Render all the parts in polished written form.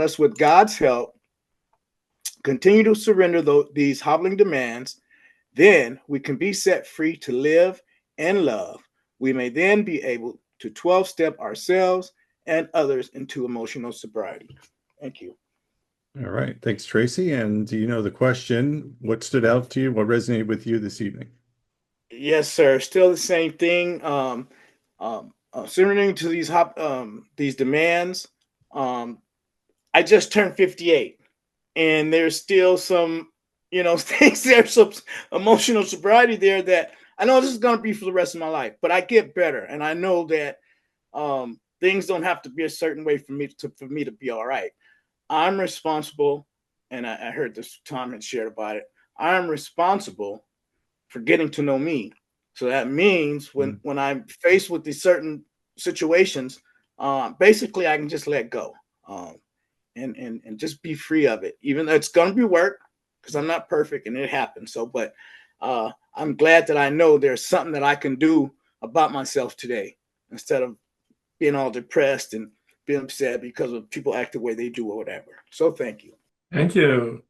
let us, with God's help, continue to surrender these hobbling demands. Then we can be set free to live and love. We may then be able to 12 step ourselves and others into emotional sobriety. Thank you. All right. Thanks, Tracy. And do you know the question? What stood out to you? What resonated with you this evening? Yes, sir. Still the same thing. Surrendering to these demands. Um, I just turned 58, and there's still some, things. There's some emotional sobriety there that I know this is going to be for the rest of my life. But I get better, and I know that things don't have to be a certain way for me to be all right. I'm responsible, and I heard this Tom had shared about it. I'm responsible for getting to know me. So that means when I'm faced with these certain situations, basically I can just let go, and just be free of it. Even though it's gonna be work, because I'm not perfect and it happens. So, but I'm glad that I know there's something that I can do about myself today instead of being all depressed and being upset because of people act the way they do or whatever. So thank you. Thank you.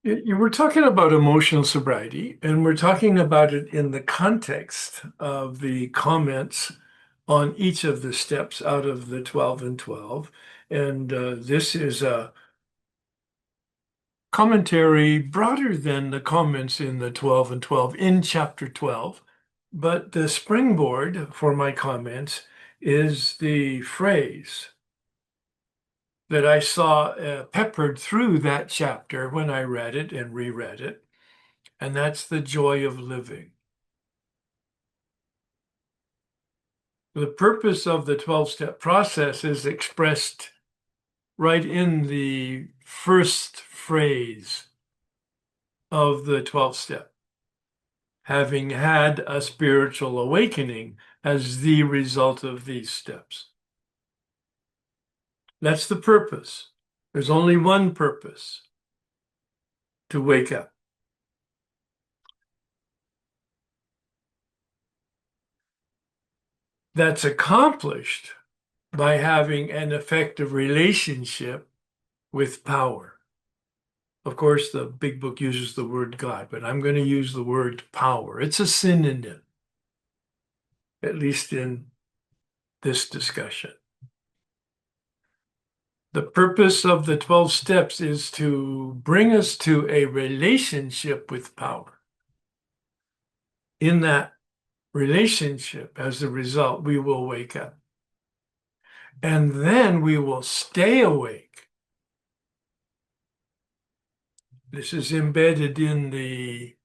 You were talking about emotional sobriety, and we're talking about it in the context of the comments on each of the steps out of the 12 and 12. And this is a commentary broader than the comments in the 12 and 12 in chapter 12. But the springboard for my comments is the phrase that I saw peppered through that chapter when I read it and reread it, and that's the joy of living. The purpose of the 12-step process is expressed right in the first phrase of the 12th step. Having had a spiritual awakening as the result of these steps. That's the purpose. There's only one purpose: to wake up. That's accomplished by having an effective relationship with power. Of course, the big book uses the word God, but I'm going to use the word power. It's a synonym, at least in this discussion. The purpose of the 12 steps is to bring us to a relationship with power. In that relationship, as a result, we will wake up. And then we will stay awake. This is embedded in the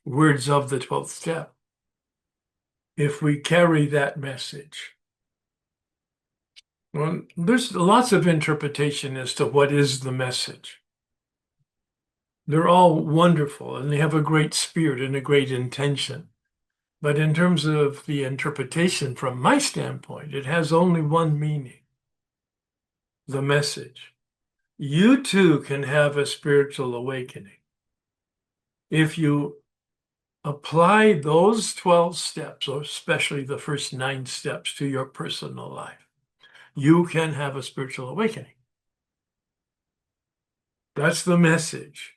words of the 12th step. If we carry that message. Well, there's lots of interpretation as to what is the message. They're all wonderful, and they have a great spirit and a great intention. But in terms of the interpretation, from my standpoint, it has only one meaning: the message. You too can have a spiritual awakening if you apply those 12 steps, or especially the first 9 steps, to your personal life. You can have a spiritual awakening. That's the message.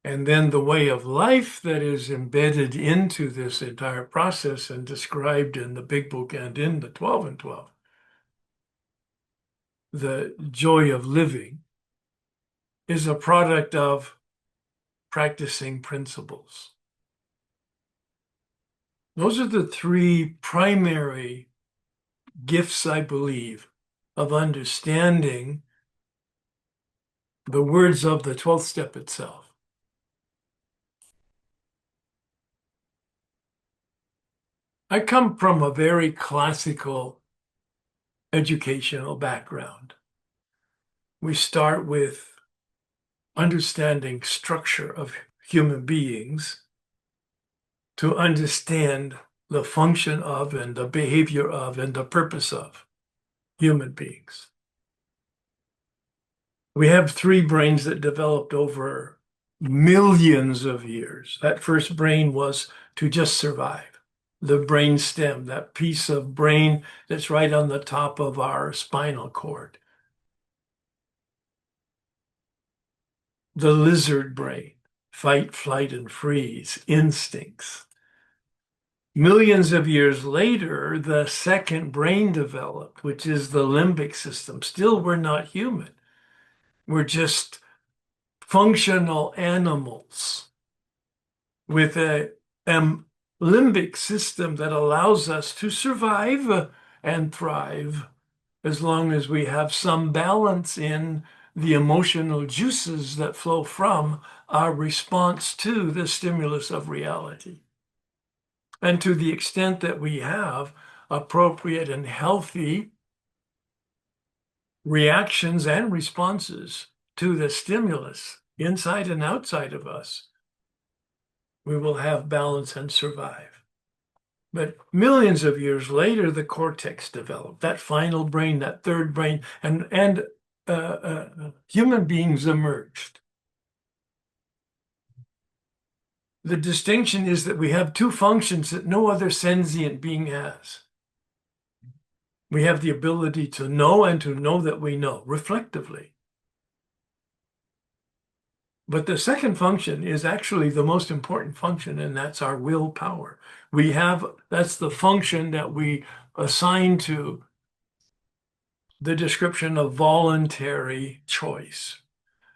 And then the way of life that is embedded into this entire process and described in the big book and in the 12 and 12. The joy of living is a product of practicing principles. Those are the 3 primary gifts, I believe, of understanding the words of the 12th step itself. I come from a very classical educational background. We start with understanding structure of human beings to understand the function of and the behavior of and the purpose of human beings. We have 3 brains that developed over millions of years. That first brain was to just survive. The brain stem, that piece of brain that's right on the top of our spinal cord. the lizard brain, fight, flight, and freeze, instincts. Millions of years later, the second brain developed, which is the limbic system. Still, we're not human. We're just functional animals with a limbic system that allows us to survive and thrive as long as we have some balance in the emotional juices that flow from our response to the stimulus of reality. And to the extent that we have appropriate and healthy reactions and responses to the stimulus inside and outside of us, we will have balance and survive. But millions of years later, the cortex developed, that final brain, that third brain, and human beings emerged. The distinction is that we have two functions that no other sentient being has. We have the ability to know and to know that we know, reflectively. But the second function is actually the most important function, and that's our willpower. That's the function that we assign to the description of voluntary choice,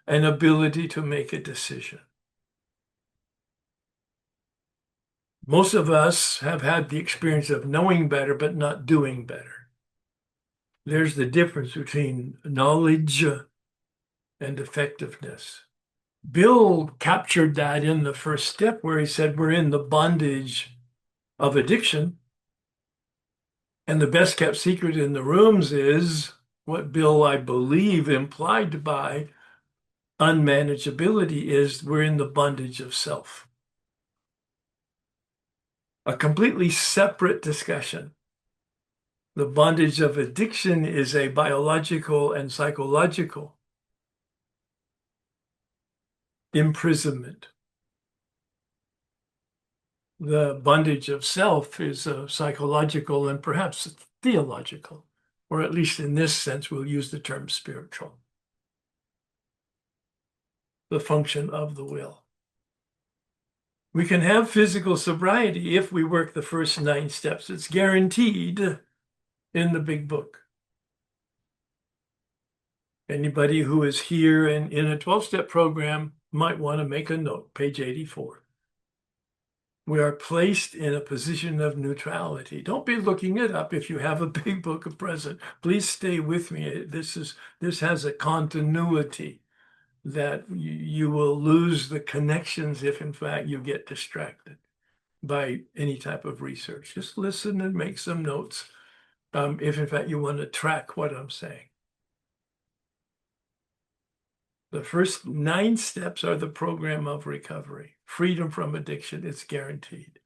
an ability to make a decision. Most of us have had the experience of knowing better, but not doing better. There's the difference between knowledge and effectiveness. Bill captured that in the first step where he said we're in the bondage of addiction. And the best kept secret in the rooms is what Bill, I believe, implied by unmanageability is we're in the bondage of self. A completely separate discussion. The bondage of addiction is a biological and psychological imprisonment. The bondage of self is psychological and perhaps theological, or at least in this sense, we'll use the term spiritual. The function of the will. We can have physical sobriety if we work the first 9 steps. It's guaranteed in the big book. Anybody who is here and in a 12-step program might want to make a note, page 84. We are placed in a position of neutrality. Don't be looking it up if you have a big book of present. Please stay with me. This has a continuity that you will lose the connections if in fact you get distracted by any type of research. Just listen and make some notes if in fact you want to track what I'm saying. The first 9 steps are the program of recovery. Freedom from addiction, it's guaranteed.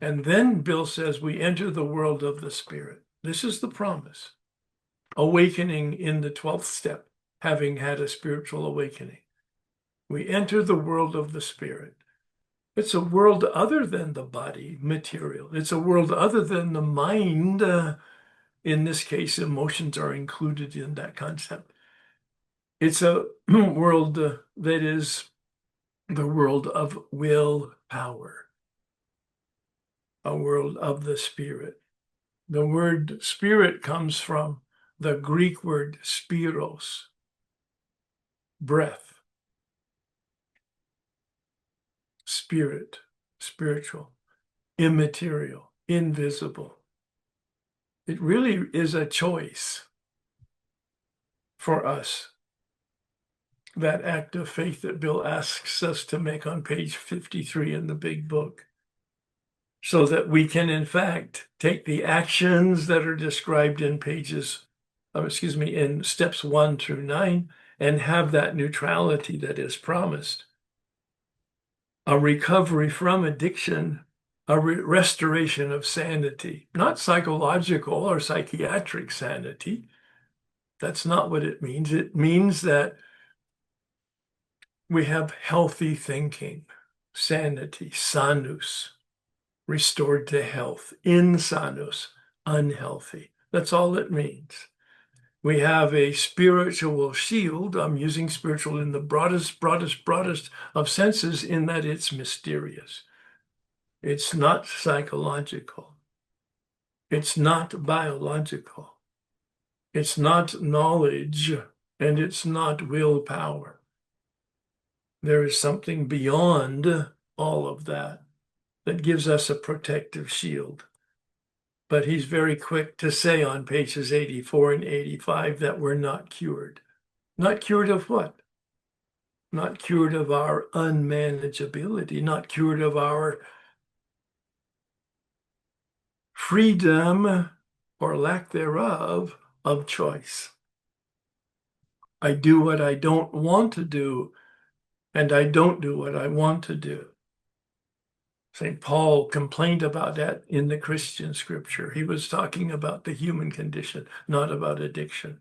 And then Bill says we enter the world of the spirit. This is the promise. Awakening in the 12th step, having had a spiritual awakening. We enter the world of the spirit. It's a world other than the body material. It's a world other than the mind. In this case, emotions are included in that concept. It's a world that is the world of willpower, a world of the spirit. The word spirit comes from the Greek word spiros, breath, spirit, spiritual, immaterial, invisible. It really is a choice for us. That act of faith that Bill asks us to make on page 53 in the big book, so that we can, in fact, take the actions that are described in in steps 1 through 9 and have that neutrality that is promised. A recovery from addiction, a restoration of sanity, not psychological or psychiatric sanity. That's not what it means. It means that we have healthy thinking, sanity, sanus, restored to health, insanus, unhealthy. That's all it means. We have a spiritual shield. I'm using spiritual in the broadest of senses, in that it's mysterious. It's not psychological. It's not biological. It's not knowledge, and it's not willpower. There is something beyond all of that that gives us a protective shield. But he's very quick to say on pages 84 and 85 that we're not cured. Not cured of what? Not cured of our unmanageability, not cured of our freedom or lack thereof of choice. I do what I don't want to do, and I don't do what I want to do. St. Paul complained about that in the Christian scripture. He was talking about the human condition, not about addiction.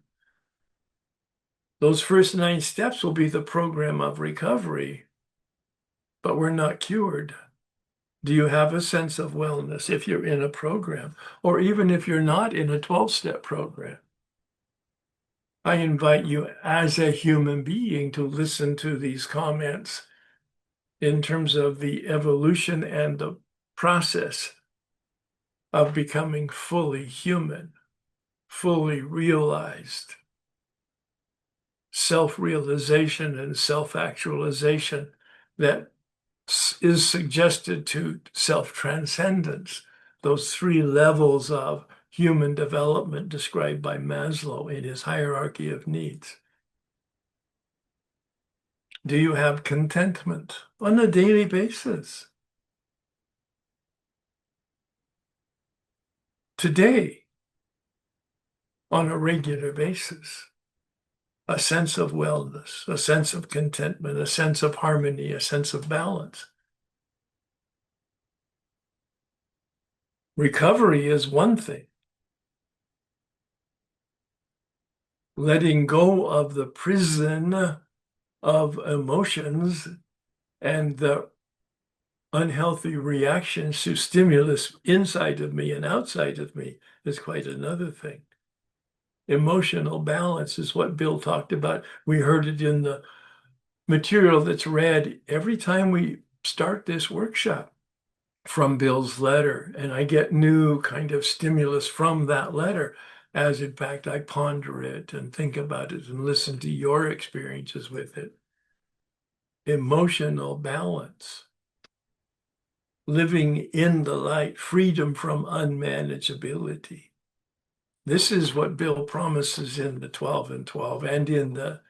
Those first 9 steps will be the program of recovery, but we're not cured. Do you have a sense of wellness if you're in a program, or even if you're not in a 12-step program? I invite you as a human being to listen to these comments in terms of the evolution and the process of becoming fully human, fully realized. Self-realization and self-actualization that is suggested to self-transcendence, those 3 levels of human development described by Maslow in his hierarchy of needs. Do you have contentment on a daily basis? Today, on a regular basis, a sense of wellness, a sense of contentment, a sense of harmony, a sense of balance. Recovery is one thing. Letting go of the prison of emotions and the unhealthy reactions to stimulus inside of me and outside of me is quite another thing. Emotional balance is what Bill talked about. We heard it in the material that's read every time we start this workshop from Bill's letter, and I get new kind of stimulus from that letter as, in fact, I ponder it and think about it and listen to your experiences with it. Emotional balance, living in the light, freedom from unmanageability. This is what Bill promises in the 12 and 12 and in the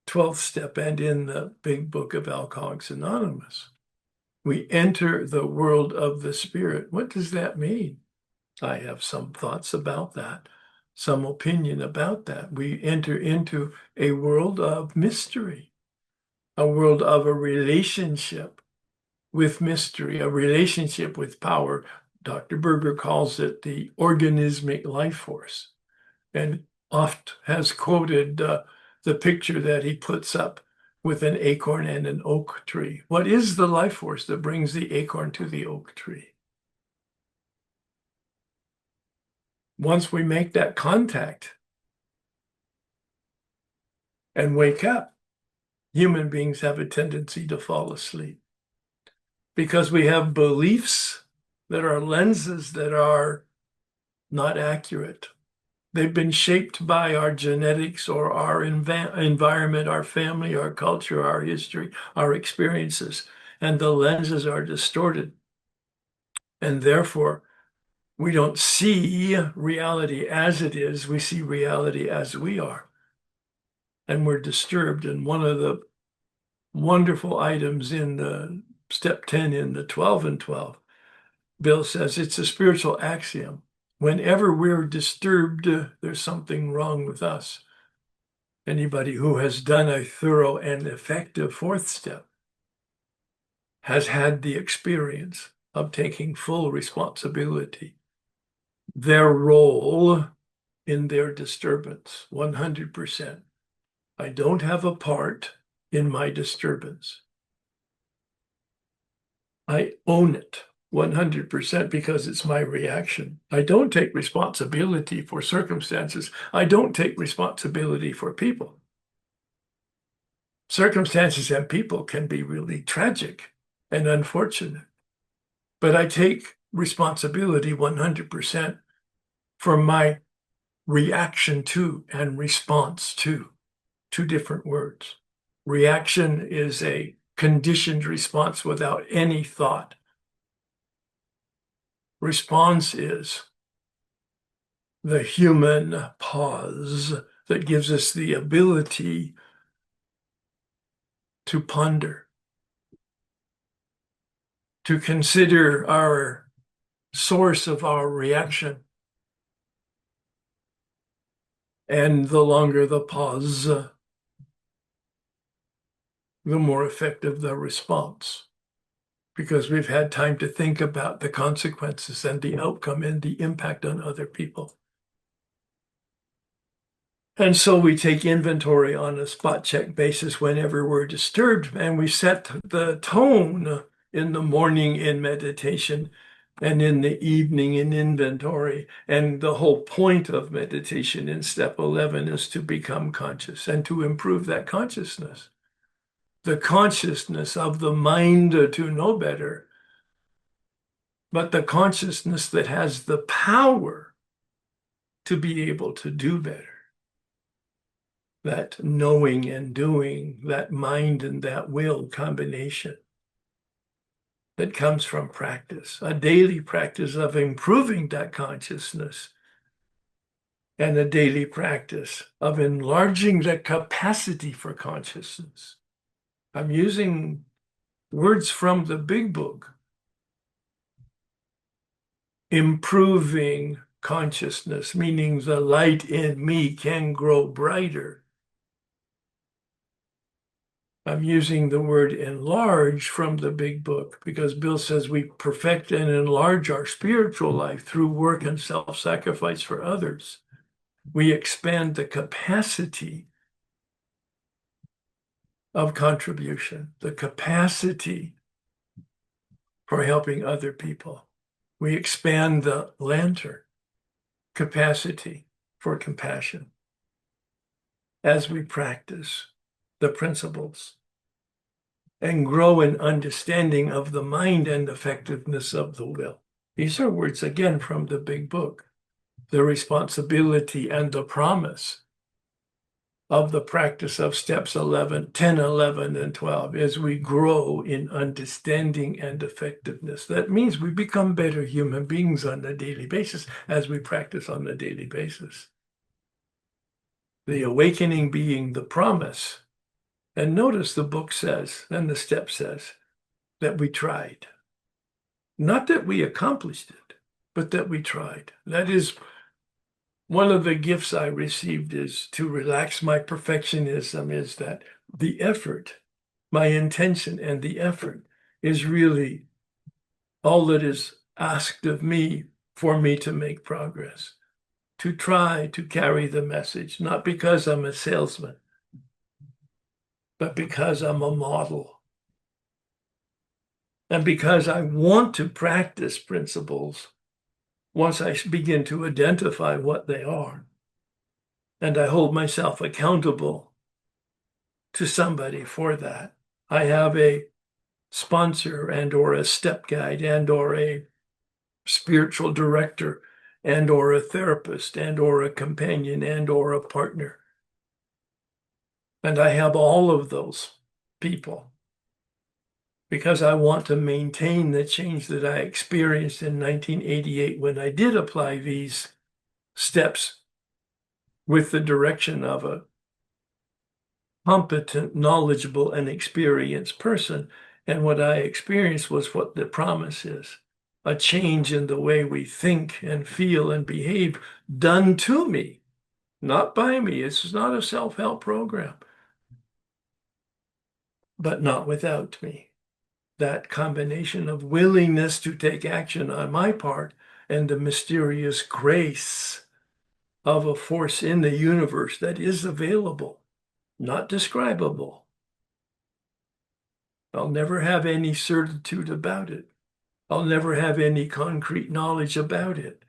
12th step and in the big book of Alcoholics Anonymous. We enter the world of the spirit. What does that mean? I have some thoughts about that, some opinion about that. We enter into a world of mystery, a world of a relationship with mystery, a relationship with power. Dr. Berger calls it the organismic life force, and oft has quoted the picture that he puts up with an acorn and an oak tree. What is the life force that brings the acorn to the oak tree? Once we make that contact and wake up, human beings have a tendency to fall asleep because we have beliefs that are lenses that are not accurate. They've been shaped by our genetics or our environment, our family, our culture, our history, our experiences, and the lenses are distorted. And therefore, we don't see reality as it is, we see reality as we are. And we're disturbed. And one of the wonderful items in the step 10 in the 12 and 12, Bill says it's a spiritual axiom. Whenever we're disturbed, there's something wrong with us. Anybody who has done a thorough and effective 4th step has had the experience of taking full responsibility. Their role in their disturbance, 100%. I don't have a part in my disturbance. I own it 100% because it's my reaction. I don't take responsibility for circumstances. I don't take responsibility for people. Circumstances and people can be really tragic and unfortunate, but I take responsibility 100% for my reaction to and response to. Two different words. Reaction is a conditioned response without any thought. Response is the human pause that gives us the ability to ponder, to consider our source of our reaction. And the longer the pause, the more effective the response, because we've had time to think about the consequences and the outcome and the impact on other people. And so we take inventory on a spot check basis whenever we're disturbed, and we set the tone in the morning in meditation and in the evening in inventory. And the whole point of meditation in step 11 is to become conscious and to improve that consciousness. The consciousness of the mind to know better, but the consciousness that has the power to be able to do better. That knowing and doing, that mind and that will combination that comes from practice, a daily practice of improving that consciousness and a daily practice of enlarging the capacity for consciousness. I'm using words from the big book. Improving consciousness, meaning the light in me can grow brighter. I'm using the word enlarge from the big book because Bill says we perfect and enlarge our spiritual life through work and self-sacrifice for others. We expand the capacity of contribution, the capacity for helping other people. We expand the lantern capacity for compassion as we practice the principles and grow in understanding of the mind and effectiveness of the will. These are words again from the big book. The responsibility and the promise of the practice of steps 11, 10, 11, and 12 as we grow in understanding and effectiveness. That means we become better human beings on a daily basis as we practice on a daily basis. The awakening being the promise. And notice the book says, and the step says, that we tried. Not that we accomplished it, but that we tried. That is one of the gifts I received is to relax my perfectionism, is that the effort, my intention and the effort is really all that is asked of me for me to make progress, to try to carry the message, not because I'm a salesman, but because I'm a model. And because I want to practice principles once I begin to identify what they are. And I hold myself accountable to somebody for that. I have a sponsor and or a step guide and or a spiritual director and or a therapist and or a companion and or a partner. And I have all of those people because I want to maintain the change that I experienced in 1988 when I did apply these steps with the direction of a competent, knowledgeable, and experienced person. And what I experienced was what the promise is, a change in the way we think and feel and behave done to me, not by me. It's not a self-help program, but not without me. That combination of willingness to take action on my part and the mysterious grace of a force in the universe that is available, not describable. I'll never have any certitude about it. I'll never have any concrete knowledge about it.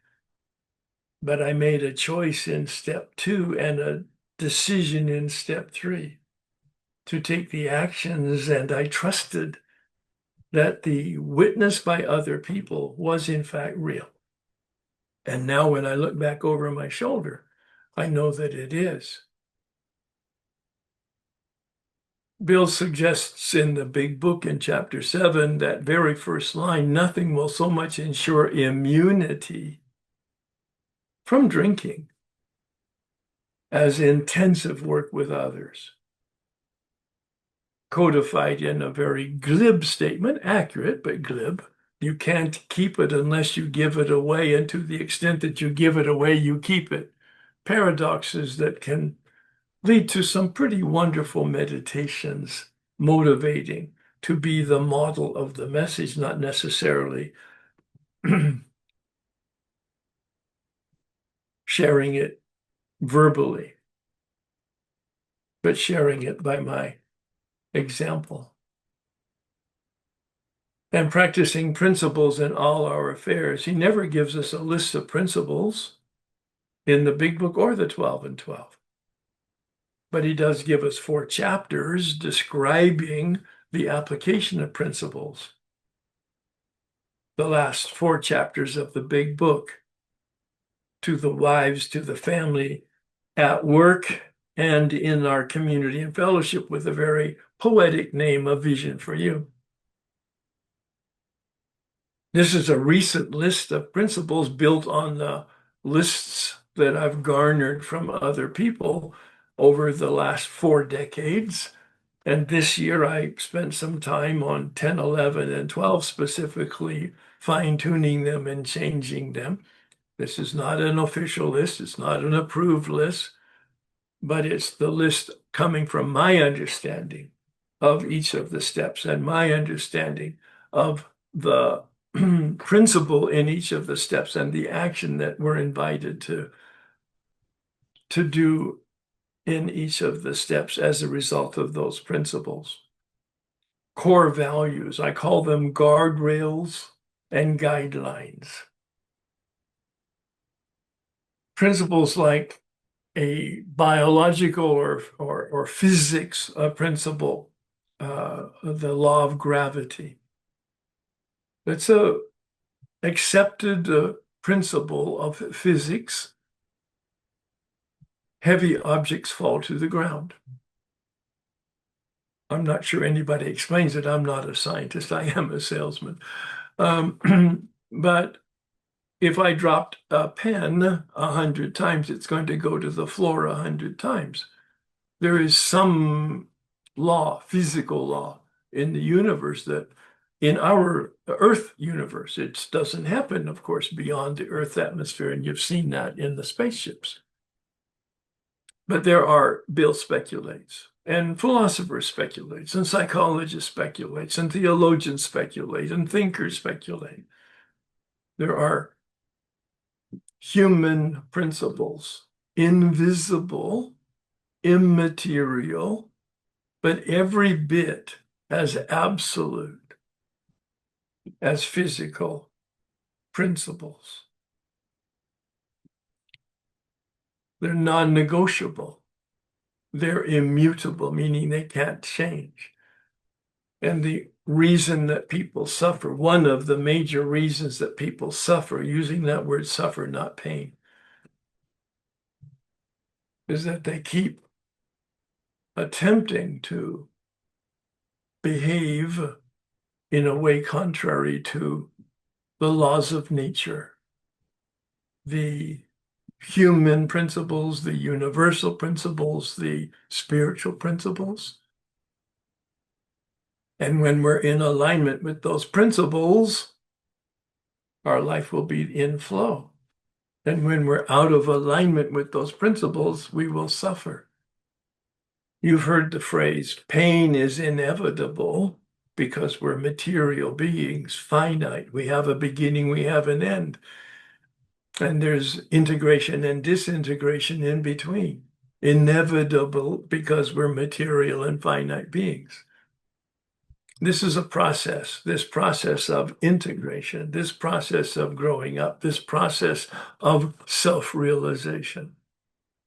But I made a choice in step 2 and a decision in step 3 to take the actions, and I trusted that the witness by other people was in fact real. And now when I look back over my shoulder, I know that it is. Bill suggests in the big book in chapter 7, that very first line, nothing will so much ensure immunity from drinking as intensive work with others. Codified in a very glib statement, accurate, but glib. You can't keep it unless you give it away, and to the extent that you give it away, you keep it. Paradoxes that can lead to some pretty wonderful meditations, motivating to be the model of the message, not necessarily sharing it verbally, but sharing it by my example. And practicing principles in all our affairs. He never gives us a list of principles in the big book or the 12 and 12. But he does give us 4 chapters describing the application of principles. The last 4 chapters of the big book, to the wives, to the family, at work, and in our community and fellowship, with a very poetic name, A Vision for You. This is a recent list of principles built on the lists that I've garnered from other people over the last 4 decades. And this year I spent some time on 10, 11, and 12, specifically fine-tuning them and changing them. This is not an official list. It's not an approved list, but it's the list coming from my understanding of each of the steps and my understanding of the principle in each of the steps and the action that we're invited to do in each of the steps as a result of those principles. Core values, I call them guardrails and guidelines. Principles like a biological or physics principle, the law of gravity. It's a accepted principle of physics. Heavy objects fall to the ground. I'm not sure anybody explains it. I'm not a scientist. I am a salesman. But if I dropped a pen 100 times, it's going to go to the floor 100 times. There is some law, physical law in the universe that in our Earth universe, it doesn't happen, of course, beyond the Earth atmosphere, and you've seen that in the spaceships. But Bill speculates, and philosophers speculate, and psychologists speculate, and theologians speculate, and thinkers speculate. There are human principles, invisible, immaterial, but every bit as absolute as physical principles. They're non-negotiable. They're immutable, meaning they can't change. And the reason that people suffer, one of the major reasons that people suffer, using that word suffer, not pain, is that they keep attempting to behave in a way contrary to the laws of nature, the human principles, the universal principles, the spiritual principles. And when we're in alignment with those principles, our life will be in flow. And when we're out of alignment with those principles, we will suffer. You've heard the phrase, pain is inevitable because we're material beings, finite. We have a beginning, we have an end. And there's integration and disintegration in between. Inevitable because we're material and finite beings. This is a process, this process of integration, this process of growing up, this process of self-realization,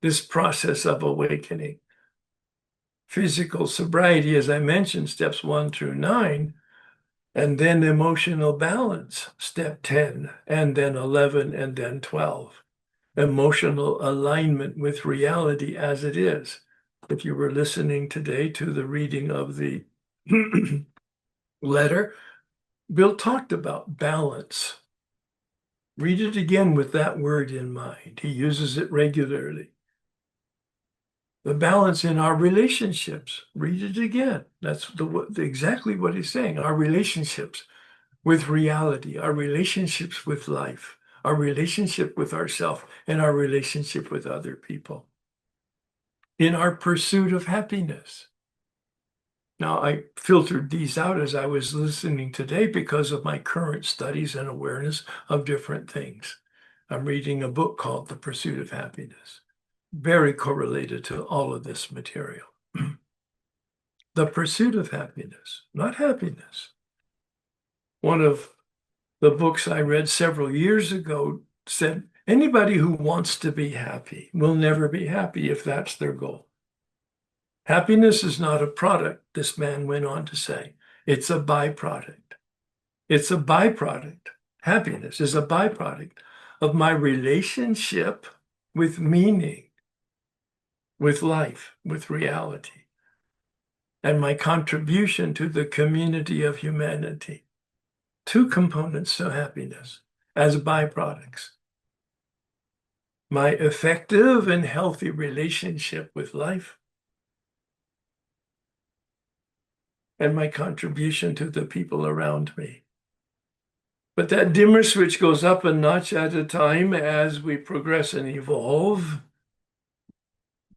this process of awakening. Physical sobriety, as I mentioned, steps 1 through 9, and then emotional balance, step 10, and then 11, and then 12. Emotional alignment with reality as it is. If you were listening today to the reading of the letter, Bill talked about balance. Read it again with that word in mind. He uses it regularly. The balance in our relationships. Read it again. That's exactly what he's saying. Our relationships with reality, our relationships with life, our relationship with ourselves, and our relationship with other people. In our pursuit of happiness. Now, I filtered these out as I was listening today because of my current studies and awareness of different things. I'm reading a book called The Pursuit of Happiness, very correlated to all of this material. The pursuit of happiness, not happiness. One of the books I read several years ago said, anybody who wants to be happy will never be happy if that's their goal. Happiness is not a product, this man went on to say. It's a byproduct. It's a byproduct. Happiness is a byproduct of my relationship with meaning, with life, with reality, and my contribution to the community of humanity. 2 components to happiness as byproducts. My effective and healthy relationship with life, and my contribution to the people around me. But that dimmer switch goes up a notch at a time as we progress and evolve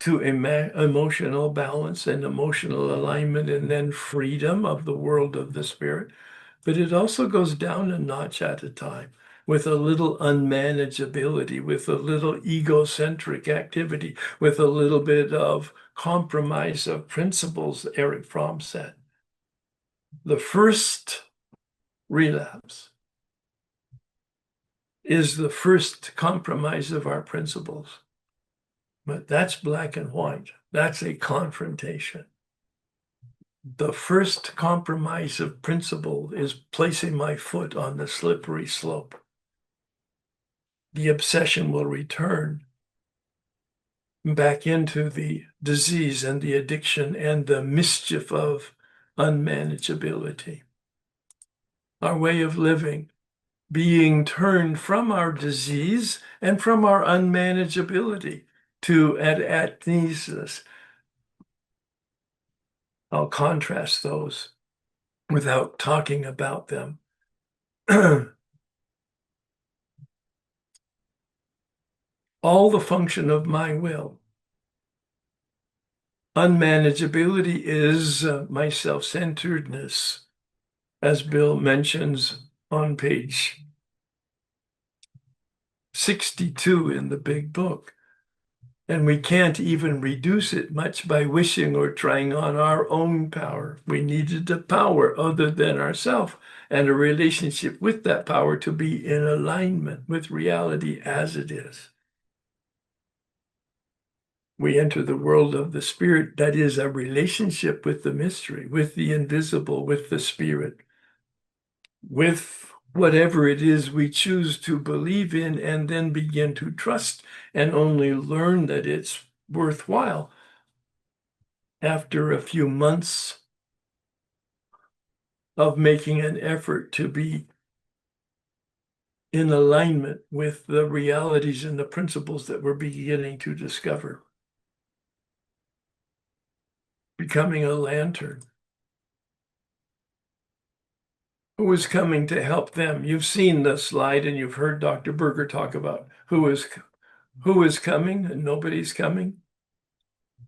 to emotional balance and emotional alignment, and then freedom of the world of the spirit. But it also goes down a notch at a time with a little unmanageability, with a little egocentric activity, with a little bit of compromise of principles, Eric Fromm said. The first relapse is the first compromise of our principles. But that's black and white. That's a confrontation. The first compromise of principle is placing my foot on the slippery slope. The obsession will return back into the disease and the addiction and the mischief of unmanageability. Our way of living being turned from our disease and from our unmanageability to adnesis. I'll contrast those without talking about them. All the function of my will. Unmanageability is my self-centeredness, as Bill mentions on page 62 in the big book. And we can't even reduce it much by wishing or trying on our own power. We needed a power other than ourselves and a relationship with that power to be in alignment with reality as it is. We enter the world of the spirit, that is a relationship with the mystery, with the invisible, with the spirit, with whatever it is we choose to believe in, and then begin to trust and only learn that it's worthwhile after a few months of making an effort to be in alignment with the realities and the principles that we're beginning to discover. Becoming a lantern. Who is coming to help them? You've seen the slide and you've heard Dr. Berger talk about who is coming and nobody's coming.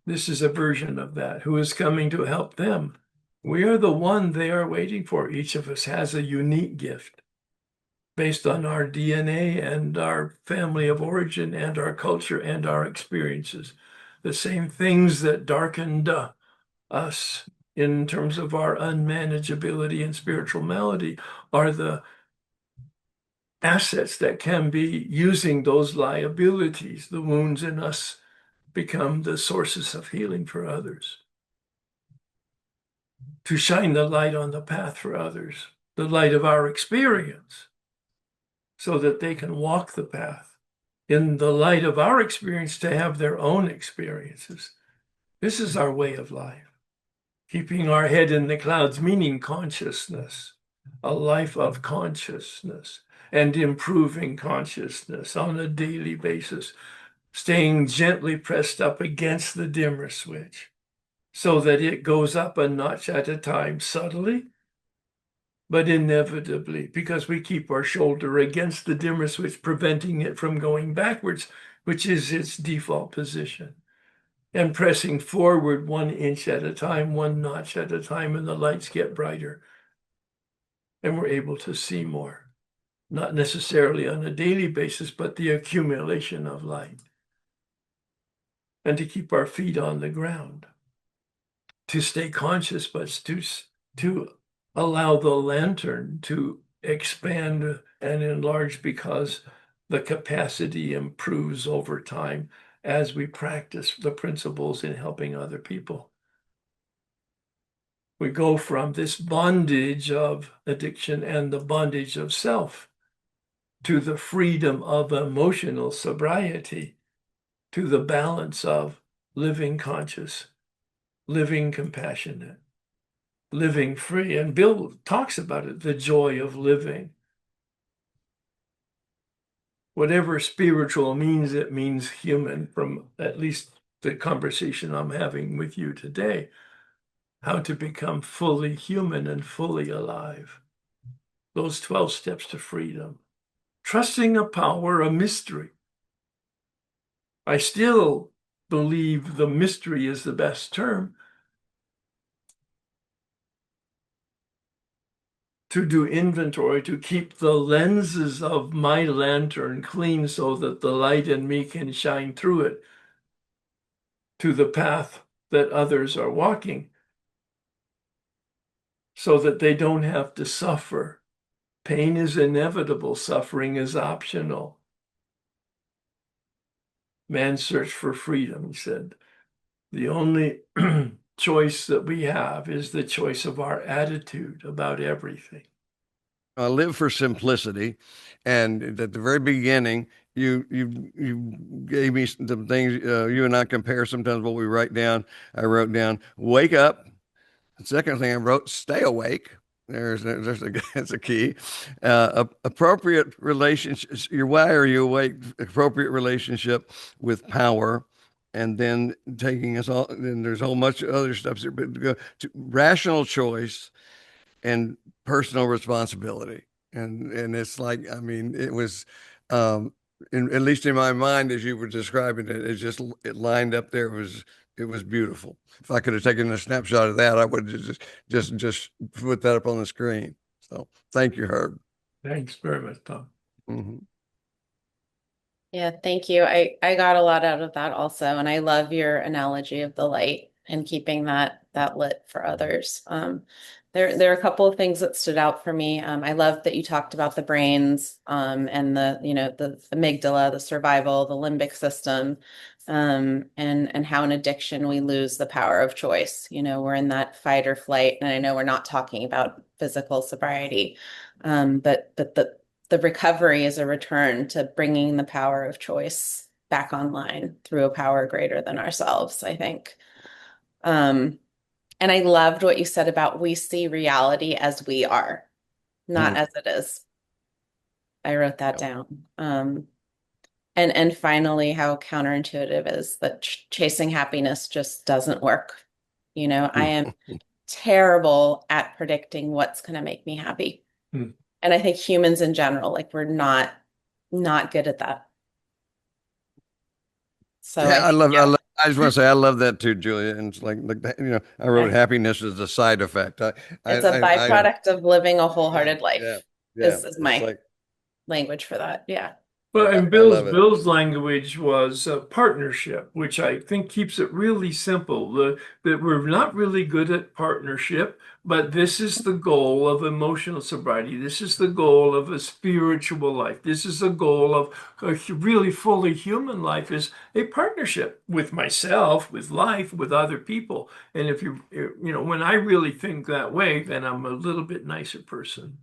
This is a version of that. Who is coming to help them? We are the one they are waiting for. Each of us has a unique gift based on our DNA and our family of origin and our culture and our experiences. The same things that darkened us in terms of our unmanageability and spiritual malady are the assets that can be using those liabilities. The wounds in us become the sources of healing for others. To shine the light on the path for others, the light of our experience, so that they can walk the path in the light of our experience to have their own experiences. This is our way of life. Keeping our head in the clouds, meaning consciousness, a life of consciousness and improving consciousness on a daily basis, staying gently pressed up against the dimmer switch so that it goes up a notch at a time, subtly, but inevitably, because we keep our shoulder against the dimmer switch, preventing it from going backwards, which is its default position, and pressing forward 1 inch at a time, one notch at a time, and the lights get brighter. And we're able to see more, not necessarily on a daily basis, but the accumulation of light. And to keep our feet on the ground, to stay conscious, but to allow the lantern to expand and enlarge, because the capacity improves over time as we practice the principles in helping other people. We go from this bondage of addiction and the bondage of self to the freedom of emotional sobriety, to the balance of living conscious, living compassionate, living free. And Bill talks about it, the joy of living. Whatever spiritual means, it means human, from at least the conversation I'm having with you today. How to become fully human and fully alive. Those 12 steps to freedom. Trusting a power, a mystery. I still believe the mystery is the best term. To do inventory, to keep the lenses of my lantern clean so that the light in me can shine through it to the path that others are walking, so that they don't have to suffer. Pain is inevitable, suffering is optional. Man's search for freedom, he said. The only choice that we have is the choice of our attitude about everything. I live for simplicity, and at the very beginning, you gave me some things. You and I compare sometimes what we write down. I wrote down wake up. The second thing I wrote, stay awake. That's a key. Appropriate relationships. Your why are you awake? Appropriate relationship with power, and then taking us all. Then there's a whole bunch of other stuff. But to go to rational choice and personal responsibility. And it's like, I mean, it was, at least in my mind, as you were describing it, it lined up there. It was beautiful. If I could have taken a snapshot of that, I would have just put that up on the screen. So thank you, Herb. Thanks very much, Tom. Mm-hmm. Yeah, thank you. I got a lot out of that also, and I love your analogy of the light and keeping that lit for others. There are a couple of things that stood out for me. I love that you talked about the brains, and the amygdala, the survival, the limbic system, and how in addiction we lose the power of choice. We're in that fight or flight, and I know we're not talking about physical sobriety, but the recovery is a return to bringing the power of choice back online through a power greater than ourselves, I think. And I loved what you said about we see reality as we are, not as it is. I wrote that down. And finally, how counterintuitive is that chasing happiness just doesn't work. I am terrible at predicting what's going to make me happy. And I think humans in general, like we're not good at that. So yeah, I just want to say I love that too, Julia. And it's like I wrote happiness as a side effect. It's a byproduct of living a whole-hearted yeah, life. yeah. Is my language for that. Yeah. Well, and I love it. Bill's language was partnership, which I think keeps it really simple. That we're not really good at partnership, but this is the goal of emotional sobriety. This is the goal of a spiritual life. This is the goal of a really fully human life is a partnership with myself, with life, with other people. And if when I really think that way, then I'm a little bit nicer person.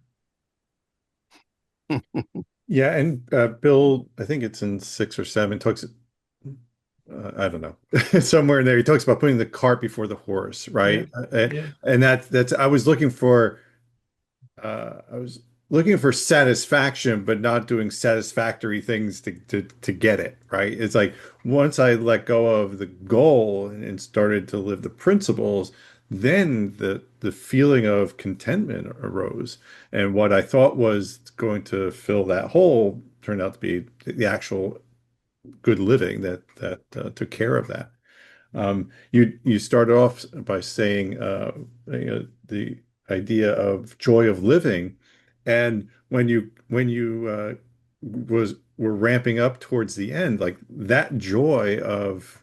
Yeah, and Bill, I think it's in 6 or 7, talks, I don't know, somewhere in there, he talks about putting the cart before the horse, Yeah, right? yeah. And that's I was looking for satisfaction, but not doing satisfactory things to get it, right? It's like once I let go of the goal and started to live the principles, then the feeling of contentment arose. And what I thought was going to fill that hole turned out to be the actual good living that took care of that. You started off by saying the idea of joy of living, and when you were ramping up towards the end, like that joy of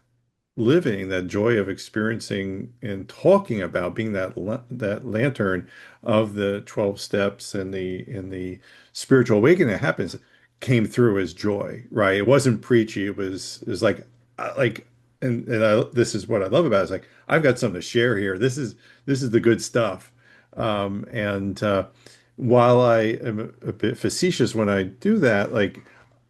living, that joy of experiencing and talking about being that lantern of the 12 steps and the spiritual awakening that happens came through as joy, right? It wasn't preachy. It was like this is what I love about it. It's like I've got something to share here. This is the good stuff. And while I am a bit facetious when I do that, like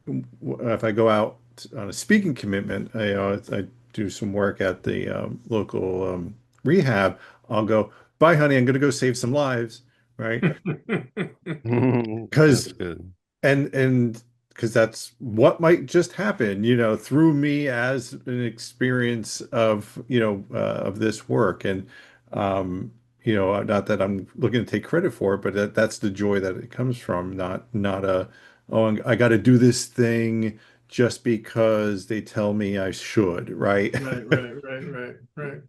if I go out on a speaking commitment, I do some work at the local rehab. I'll go, bye, honey. I'm going to go save some lives, right? That's Because good. and because that's what might just happen, through me as an experience of of this work. And not that I'm looking to take credit for it, but that's the joy that it comes from, not a, oh, I got to do this thing just because they tell me I should, right? Right.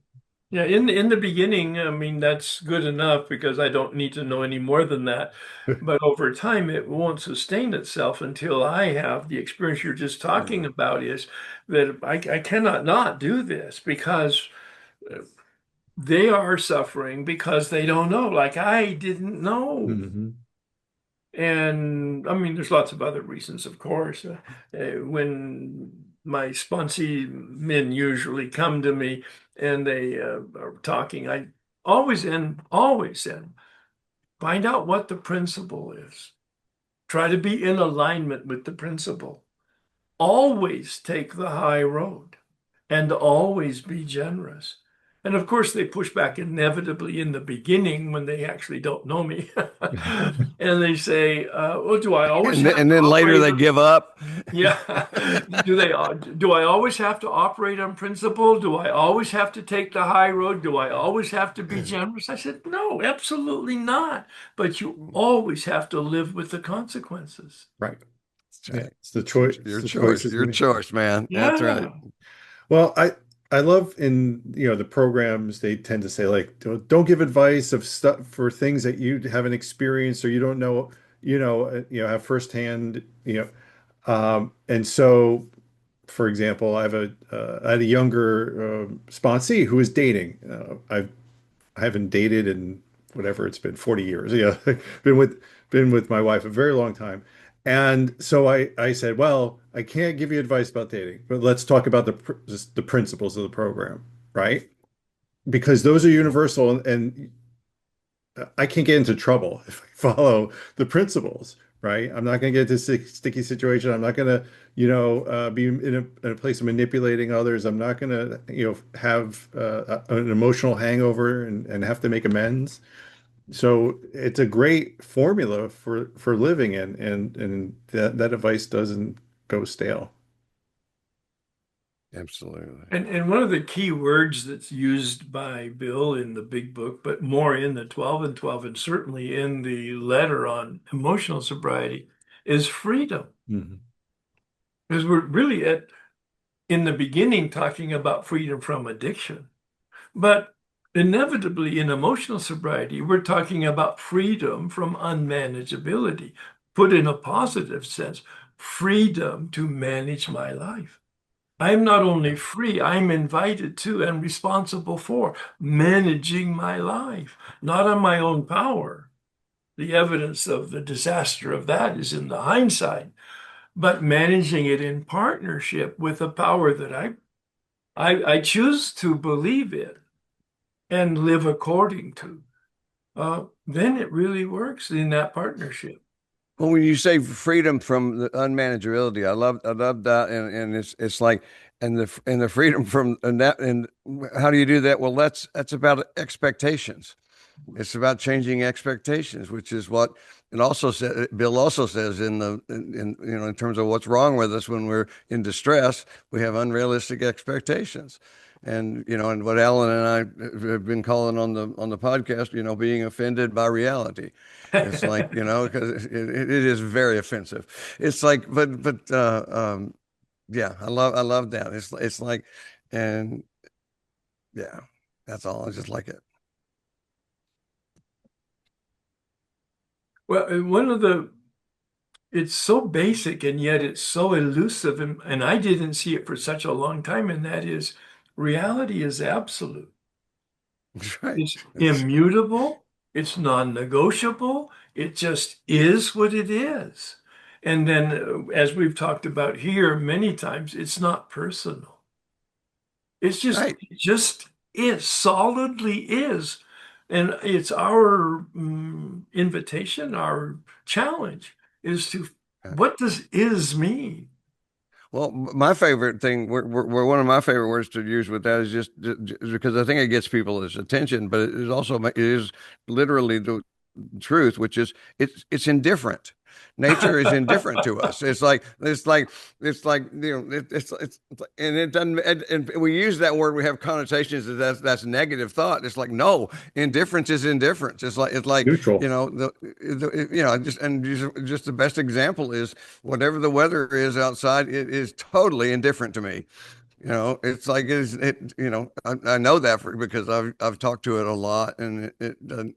Yeah, in the beginning, I mean, that's good enough because I don't need to know any more than that. But over time, it won't sustain itself until I have the experience you're just talking Yeah. about is that I cannot not do this because they are suffering because they don't know. Like I didn't know. Hmm. And I mean, there's lots of other reasons, of course. When my sponsee men usually come to me and they are talking, I always end, find out what the principle is. Try to be in alignment with the principle. Always take the high road and always be generous. And of course, they push back inevitably in the beginning when they actually don't know me. And they say, well, do I always have And to then later operate? they give up. Yeah. Do I always have to operate on principle? Do I always have to take the high road? Do I always have to be generous? I said, no, absolutely not. But you always have to live with the consequences. Right. That's Yeah. right. It's the choice. It's Your the choice. choices we Your make. choice, man. That's right. Yeah. Well, I love in the programs they tend to say like don't give advice of stuff for things that you haven't experienced or you don't know have firsthand and so for example I had a younger sponsee who was dating. I haven't dated in whatever it's been 40 years. Yeah, been with my wife a very long time. And so I said, well, I can't give you advice about dating, but let's talk about just the principles of the program, right? Because those are universal, and I can't get into trouble if I follow the principles, right? I'm not going to get into a sticky situation. I'm not going to, be in a place of manipulating others. I'm not going to, have an emotional hangover and have to make amends. So it's a great formula for living in, and that advice doesn't go stale. Absolutely. And one of the key words that's used by Bill in the big book, but more in the 12 and 12, and certainly in the letter on emotional sobriety, is freedom. Mhm. Because we're really in the beginning talking about freedom from addiction. But inevitably, in emotional sobriety, we're talking about freedom from unmanageability. Put in a positive sense, freedom to manage my life. I'm not only free, I'm invited to and responsible for managing my life, not on my own power. The evidence of the disaster of that is in the hindsight, but managing it in partnership with a power that I choose to believe in and live according to. Then it really works in that partnership. Well, when you say freedom from the unmanageability, I love that, and it's like, and the freedom from and that, and how do you do that? Well, that's about expectations. It's about changing expectations, which is what it also said. Bill also says in in terms of what's wrong with us when we're in distress, we have unrealistic expectations. And and what Alan and I have been calling on the podcast, being offended by reality. It's like, because it is very offensive. It's like, yeah, I love that. It's like, and yeah, that's all. I just like it. Well, it's so basic and yet it's so elusive, and I didn't see it for such a long time, and that is reality is absolute. That's right. It's immutable, it's non-negotiable, it just is what it is. And then, as we've talked about here many times, it's not personal. Right. It just is, solidly is. And it's our invitation, our challenge is to, what does is mean? Well, my favorite thing, one of my favorite words to use with that is just because I think it gets people's attention, but it is also, it is literally the truth, which is it's indifferent. Nature is indifferent to us. It's and it doesn't. And we use that word. We have connotations that that's negative thought. It's like no, indifference is indifference. It's like Neutral. just the best example is whatever the weather is outside. It is totally indifferent to me. It's like I know that because I've talked to it a lot, and it doesn't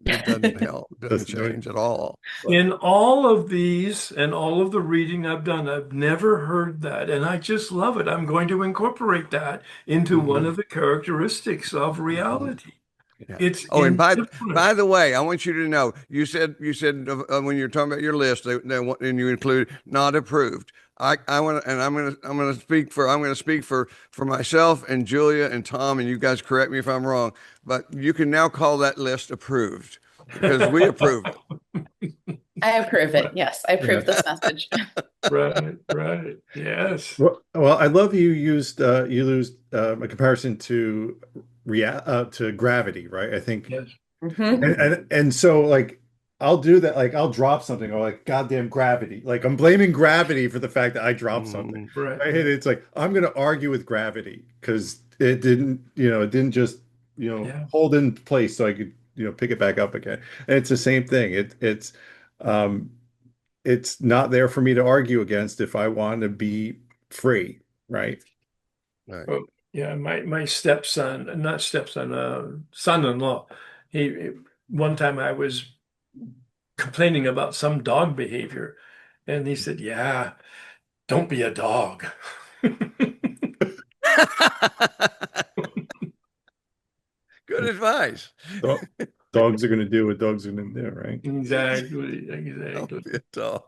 help, it doesn't Doesn't do it. change at all. In all of these and all of the reading I've done, I've never heard that. And I just love it. I'm going to incorporate that into one of the characteristics of reality. Yeah. It's Oh, and indifferent. by the way, I want you to know, you said when you were talking about your list, and you include not approved. I want to, and I'm going to speak for myself and Julia and Tom, and you guys correct me if I'm wrong, but you can now call that list approved because we approve it. I approve it. Yes, I Yeah. approve this message. Right, right. Yes. Well, I love you used a comparison to to gravity, right? I think, Yes. Mhm. and so like I'll do that. Like I'll drop something or like goddamn gravity. Like I'm blaming gravity for the fact that I dropped something. Mhm. Right, Right? And right. it's like I'm going to argue with gravity because it didn't just Yeah. hold in place so I could pick it back up again. And it's the same thing. Um it's not there for me to argue against if I want to be free, right? Right. Well, yeah, my stepson, not stepson, son-in-law, one time I was complaining about some dog behavior, and he said, "Yeah, don't be a dog." Good advice. Dog, dogs are going to do what dogs are going to do, right? Exactly, Don't exactly. be a dog.